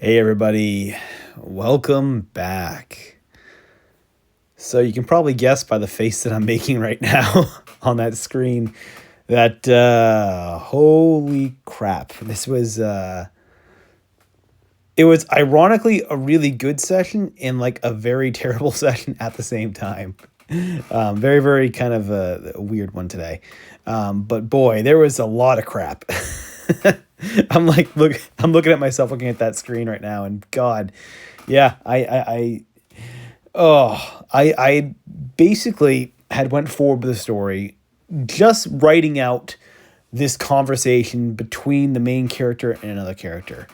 Hey everybody, welcome back. So you can probably guess by the face that I'm making right now on that screen that holy crap. It was ironically a really good session and like a very terrible session at the same time. Very, very kind of a weird one today. But boy, there was a lot of crap. I'm looking at myself looking at that screen right now, and God, yeah, I basically had went forward with the story, just writing out this conversation between the main character and another character.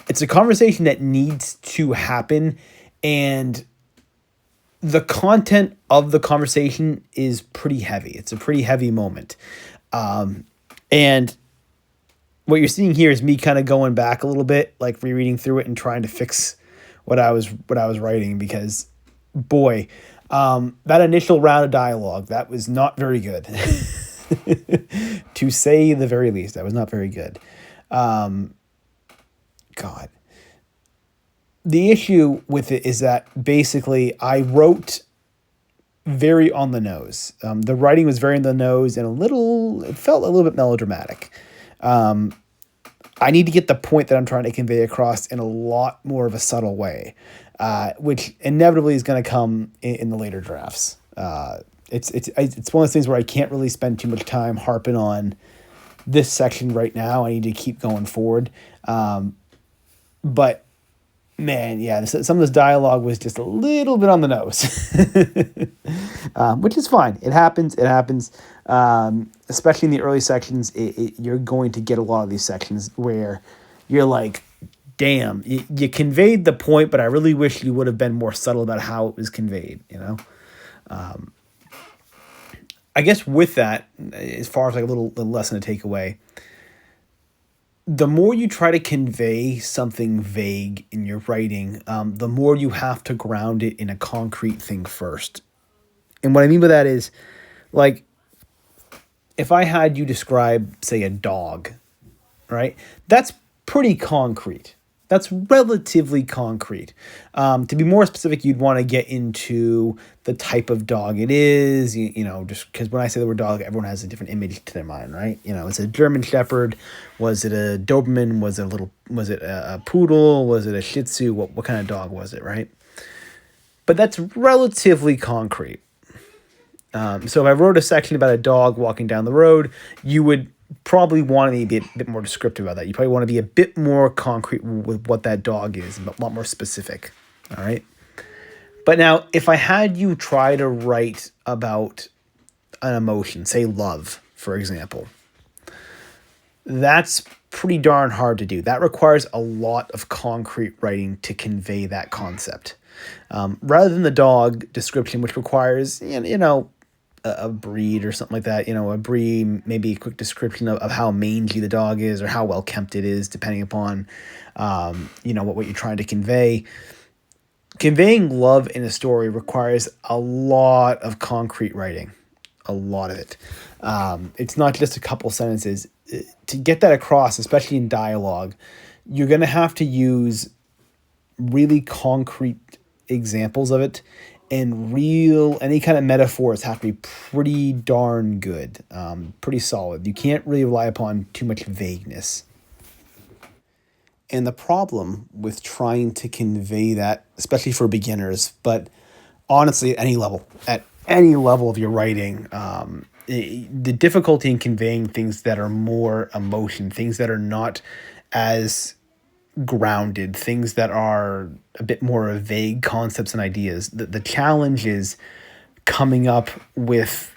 It's a conversation that needs to happen, and the content of the conversation is pretty heavy. It's a pretty heavy moment. And what you're seeing here is me kind of going back a little bit, like rereading through it and trying to fix what I was writing, because boy, that initial round of dialogue, that was not very good. To say the very least, that was not very good. God. The issue with it is that basically I wrote very on the nose. The writing was very on the nose and it felt a little bit melodramatic. I need to get the point that I'm trying to convey across in a lot more of a subtle way, which inevitably is going to come in the later drafts. It's one of those things where I can't really spend too much time harping on this section right now. I need to keep going forward. But man, yeah, some of this dialogue was just a little bit on the nose, which is fine. It happens. Especially in the early sections, you're going to get a lot of these sections where you're like, damn, you conveyed the point, but I really wish you would have been more subtle about how it was conveyed, you know? I guess with that, as far as like a little lesson to take away, the more you try to convey something vague in your writing, the more you have to ground it in a concrete thing first. And what I mean by that is, like, if I had you describe, say, a dog, right? That's pretty concrete. That's relatively concrete. To be more specific, you'd want to get into the type of dog it is, you know, just because when I say the word dog, everyone has a different image to their mind, right? You know, it's a German Shepherd. Was it a Doberman? Was it a poodle? Was it a Shih Tzu? What kind of dog was it, right? But that's relatively concrete. So if I wrote a section about a dog walking down the road, you would probably want to be a bit more descriptive about that. You probably want to be a bit more concrete with what that dog is, a lot more specific. All right. But now, if I had you try to write about an emotion, say love, for example, that's pretty darn hard to do. That requires a lot of concrete writing to convey that concept. Rather than the dog description, which requires, a breed or something like that, a breed, maybe a quick description of how mangy the dog is or how well kept it is, depending upon, what you're trying to convey. Conveying love in a story requires a lot of concrete writing, a lot of it. It's not just a couple sentences. To get that across, especially in dialogue, you're going to have to use really concrete examples of it, and any kind of metaphors have to be pretty darn good, pretty solid. You can't really rely upon too much vagueness. And the problem with trying to convey that, especially for beginners, but honestly at any level of your writing, the difficulty in conveying things that are more emotion, things that are not as grounded, things that are a bit more of vague concepts and ideas. The challenge is coming up with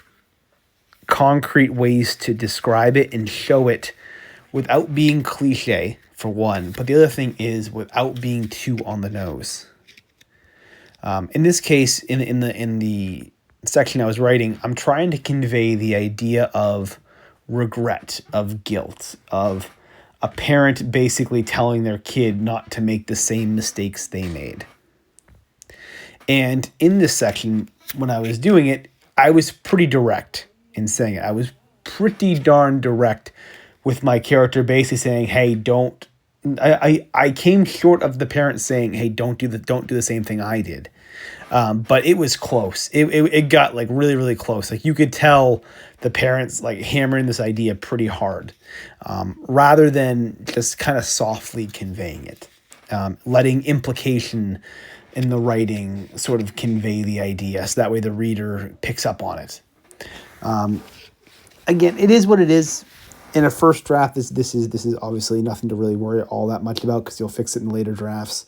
concrete ways to describe it and show it without being cliche, for one, but the other thing is without being too on the nose. In this case, in the section I was writing, I'm trying to convey the idea of regret, of guilt, of a parent basically telling their kid not to make the same mistakes they made. And in this section, when I was doing it, I was pretty direct in saying it. I was pretty darn direct with my character, basically saying, hey, don't I came short of the parents saying, "Hey, don't do the same thing I did." But it was close. It got like really, really close. Like you could tell the parents like hammering this idea pretty hard, rather than just kind of softly conveying it, letting implication in the writing sort of convey the idea, so that way the reader picks up on it. Again, it is what it is. In a first draft, this is obviously nothing to really worry all that much about, because you'll fix it in later drafts.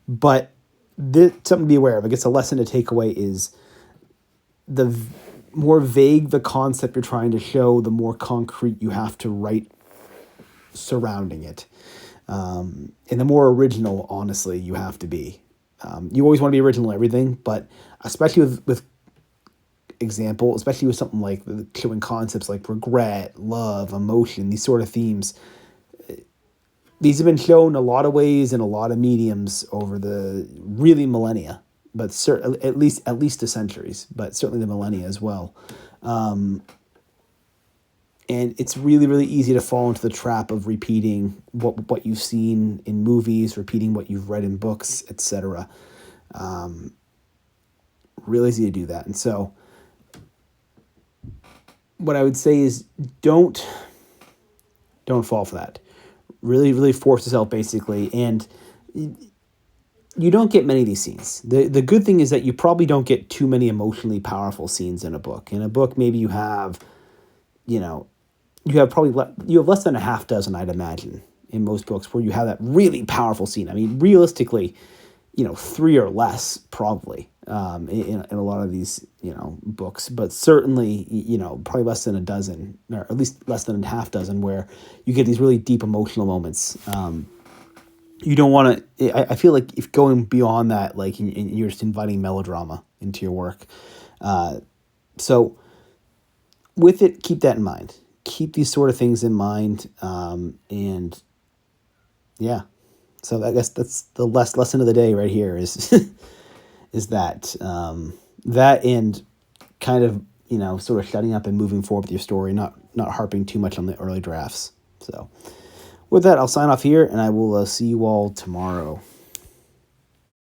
But something to be aware of. I guess a lesson to take away is the more vague the concept you're trying to show, the more concrete you have to write surrounding it. And the more original, honestly, you have to be. You always want to be original in everything, but especially with example, especially with something like showing concepts like regret, love, emotion, these sort of themes. These have been shown a lot of ways in a lot of mediums over the really millennia, but at least the centuries, but certainly the millennia as well. And it's really, really easy to fall into the trap of repeating what you've seen in movies, repeating what you've read in books, etc. Really easy to do that. And so what I would say is don't fall for that. Really, really force yourself, basically. And you don't get many of these scenes. The good thing is that you probably don't get too many emotionally powerful scenes in a book. In a book, maybe you have less than a half dozen, I'd imagine, in most books, where you have that really powerful scene. I mean, realistically, 3 or less probably, in a lot of these, books, but certainly, probably less than a dozen, or at least less than a half dozen, where you get these really deep emotional moments. You don't want to, I feel like if going beyond that, like you're just inviting melodrama into your work. So with it, keep that in mind. Keep these sort of things in mind. And yeah, so I guess that's the lesson of the day right here is, is that, that and kind of, sort of shutting up and moving forward with your story, not harping too much on the early drafts. So with that, I'll sign off here, and I will see you all tomorrow.